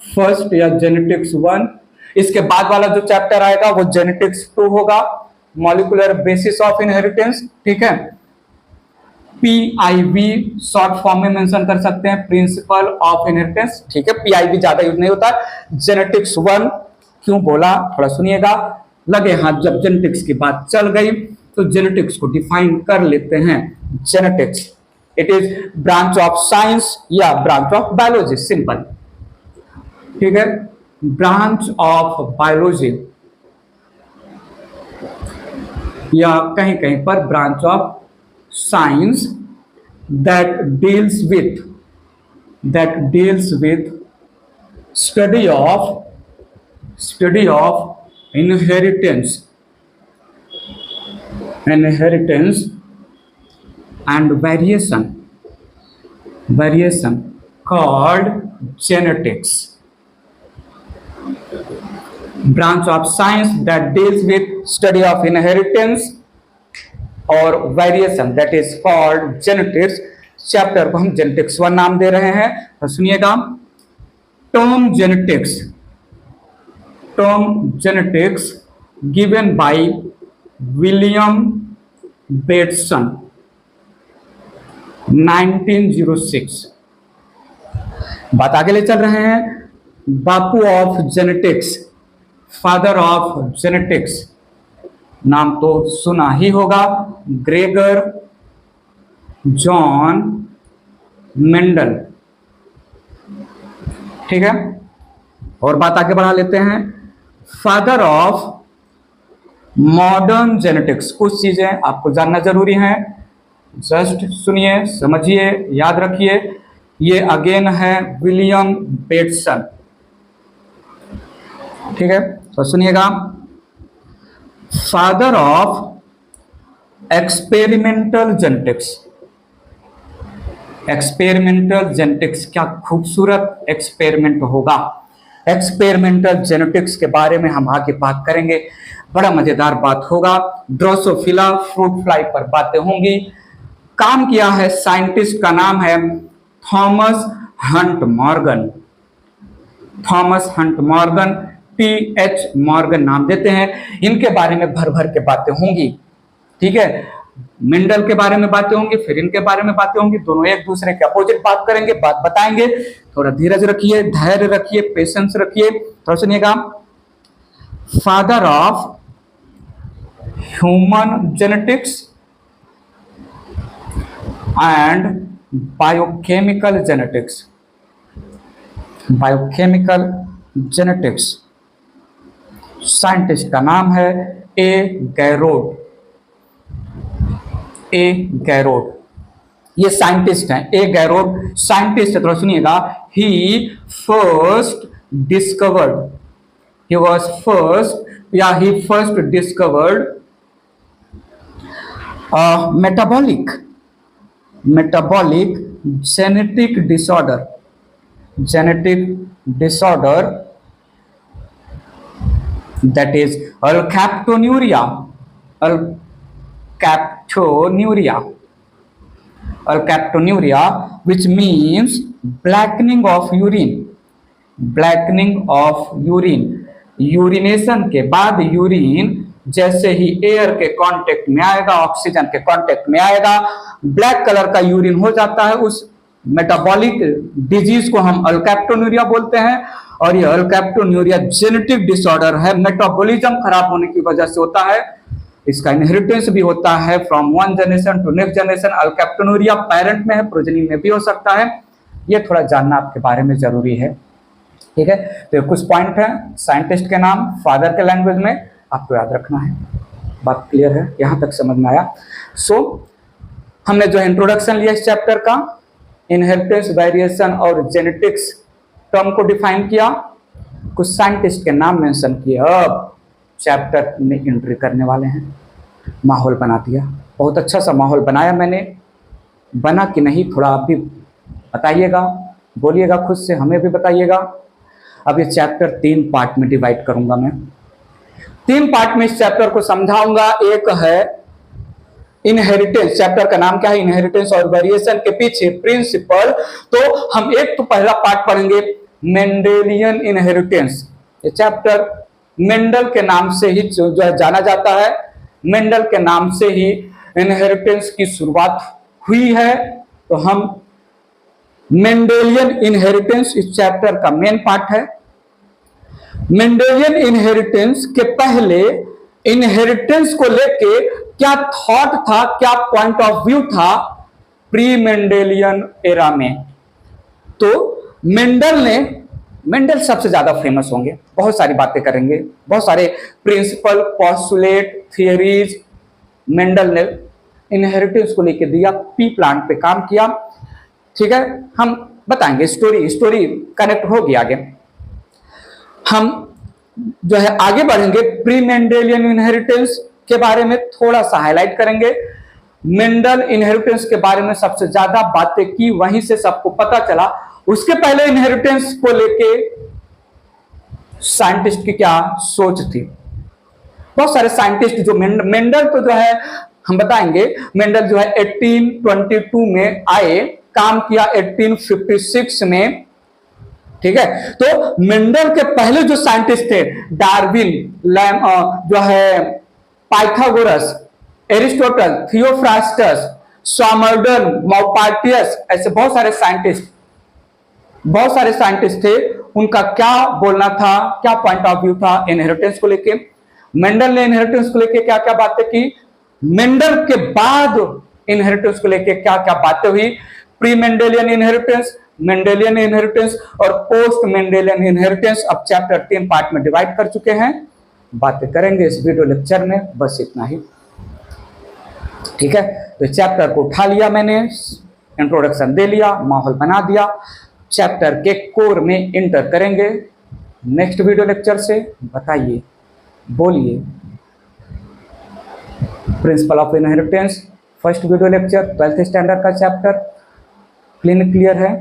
फर्स्ट या जेनेटिक्स 1। इसके बाद वाला जो चैप्टर आएगा वो जेनेटिक्स 2 होगा, मॉलिक्यूलर बेसिस ऑफ इनहेरिटेंस, ठीक है। PIV शॉर्ट फॉर्म में मेंशन कर सकते हैं, प्रिंसिपल ऑफ इनहेरिटेंस, ठीक है। PIV ज्यादा यूज नहीं होता। जेनेटिक्स 1 क्यों बोला थोड़ा सुनिएगा, लगे हाथ जब जेनेटिक्स की बात चल गई तो जेनेटिक्स को डिफाइन कर लेते हैं। Genetics it is branch of science या ब्रांच ऑफ बायोलॉजी, सिंपल, ठीक है। ब्रांच ऑफ बायोलॉजी या कहीं कहीं पर branch of science that deals with study of inheritance and variation called genetics. Branch of science that deals with study of inheritance और variation that is called genetics. Chapter को हम जेनेटिक्स 1 नाम दे रहे हैं। तो सुनिएगा, term genetics given by William Bateson 1906। बात आगे ले चल रहे हैं। बापू of genetics, father of genetics, नाम तो सुना ही होगा, ग्रेगर जॉन मेंडल, ठीक है। और बात आगे बढ़ा लेते हैं। फादर ऑफ मॉडर्न जेनेटिक्स, कुछ चीजें आपको जानना जरूरी है, जस्ट सुनिए, समझिए, याद रखिए। ये अगेन है विलियम बेटसन, ठीक है। तो सुनिएगा, father of experimental genetics. Experimental genetics, क्या खूबसूरत एक्सपेरिमेंट होगा। एक्सपेरिमेंटल जेनेटिक्स के बारे में हम आगे बात करेंगे, बड़ा मजेदार बात होगा। ड्रोसोफिला फ्रूट फ्लाई पर बातें होंगी। काम किया है साइंटिस्ट का नाम है Thomas Hunt Morgan. Thomas Hunt Morgan, PH Morgan नाम देते हैं। इनके बारे में भर भर के बातें होंगी, ठीक है। मेंडल के बारे में बातें होंगी, फिर इनके बारे में बातें होंगी, दोनों एक दूसरे के अपोजिट बात करेंगे, बात बताएंगे। थोड़ा धीरज रखिए, धैर्य रखिए, पेशेंस रखिए। थोड़ा सुनिएगा, father of human genetics and biochemical genetics. Biochemical genetics, scientist का नाम है A. गैरोड। A. गैरोड, ये साइंटिस्ट हैं। A. गैरोड साइंटिस्ट है। तो सुनिएगा, he first discovered metabolic genetic disorder that is alkaptonuria, which means blackening of urine। Urination के बाद यूरिन जैसे ही एयर के कांटेक्ट में आएगा, ऑक्सीजन के कांटेक्ट में आएगा, ब्लैक कलर का यूरिन हो जाता है। उस मेटाबॉलिक डिजीज को हम अल्कैप्टोन्यूरिया बोलते हैं, और ये अल्कैप्टोन्यूरिया जेनेटिक डिसऑर्डर है, मेटाबॉलिज्म खराब होने की वजह से होता है। इसका इनहेरिटेंस भी होता है from one generation to next generation. Alkaptonuria parent में है, प्रोजेनी में भी हो सकता है। ये थोड़ा जानना आपके बारे में जरूरी है, ठीक है। तो कुछ पॉइंट है, साइंटिस्ट के नाम, फादर के लैंग्वेज में आपको याद रखना है। बात क्लियर है, यहाँ तक समझ में आया। हमने जो इंट्रोडक्शन लिया इस चैप्टर का, इनहेरिटेंस, वेरिएशन और जेनेटिक्स टर्म को डिफाइन किया, कुछ साइंटिस्ट के नाम मेंशन किए। अब चैप्टर में एंट्री करने वाले हैं। माहौल बना दिया, बहुत अच्छा सा माहौल बनाया मैंने, बना कि नहीं थोड़ा आप भी बताइएगा, बोलिएगा खुद से, हमें भी बताइएगा। अब ये चैप्टर 3 पार्ट में डिवाइड करूंगा मैं। 3 पार्ट में इस चैप्टर को समझाऊंगा। एक है इनहेरिटेंस, चैप्टर का नाम क्या है, इनहेरिटेंस और वेरिएशन के पीछे प्रिंसिपल। तो हम एक तो पहला पार्ट पढ़ेंगे मेंडेलियन इनहेरिटेंस। ये चैप्टर मेंडल के नाम से ही जो है जाना जाता है, मेंडल के नाम से ही इनहेरिटेंस की शुरुआत हुई है। तो हम मेंडेलियन इनहेरिटेंस इस चैप्टर का मेन पार्ट है। मेंडेलियन इनहेरिटेंस के पहले इनहेरिटेंस को लेके क्या थॉट था, क्या पॉइंट ऑफ व्यू था प्री मेंडेलियन एरा में। तो मेंडल सबसे ज्यादा फेमस होंगे, बहुत सारी बातें करेंगे, बहुत सारे प्रिंसिपल, पॉस्टुलेट, थियरीज मेंडल ने इनहेरिटेंस को लेके दिया, पी प्लांट पे काम किया, ठीक है। हम बताएंगे, स्टोरी कनेक्ट होगी आगे। हम जो है आगे बढ़ेंगे, प्री मेंडेलियन इनहेरिटेंस के बारे में थोड़ा सा हाईलाइट करेंगे। मेंडल इनहेरिटेंस के बारे में सबसे ज्यादा बातें की, वहीं से सबको पता चला। उसके पहले इनहेरिटेंस को लेके साइंटिस्ट की क्या सोच थी। बहुत सारे साइंटिस्ट जो मेंडल तो जो है हम बताएंगे, मेंडल जो है 1822 में आए, काम किया 1856 में, ठीक है। तो मेंडल के पहले जो साइंटिस्ट थे, डार्विन, जो है पाइथागोरस, एरिस्टोटल, थियोफ्रास्टस, स्वामर्डन, माउपार्टियस, ऐसे बहुत सारे साइंटिस्ट थे। उनका क्या बोलना था, क्या पॉइंट ऑफ व्यू था इनहेरिटेंस को लेके। मेंडल ने इनहेरिटेंस को लेके क्या क्या बातें की, मेंडल के बाद इनहेरिटेंस को लेके क्या क्या बातें हुई, pre Mendelian inheritance, Mendelian inheritance और पोस्ट मेंडेलियन इनहेरिटेंस। अब चैप्टर 3 पार्ट में डिवाइड कर चुके हैं, बातें करेंगे इस वीडियो लेक्चर में, बस इतना ही, ठीक है। तो चैप्टर को उठा लिया मैंने, इंट्रोडक्शन दे लिया, माहौल बना दिया, चैप्टर के कोर में इंटर करेंगे नेक्स्ट वीडियो लेक्चर से। बताइए, बोलिए, principle of inheritance, first video lecture, 12th standard का चैप्टर क्लियर है।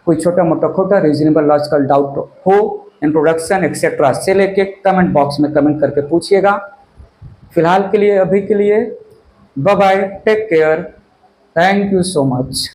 कोई छोटा मोटा खोटा रीजनेबल लॉजिकल डाउट हो, इंट्रोडक्शन एक्सेट्रा से लेके कमेंट बॉक्स में कमेंट करके पूछिएगा। फिलहाल के लिए, अभी के लिए bye bye, take care, thank you so much.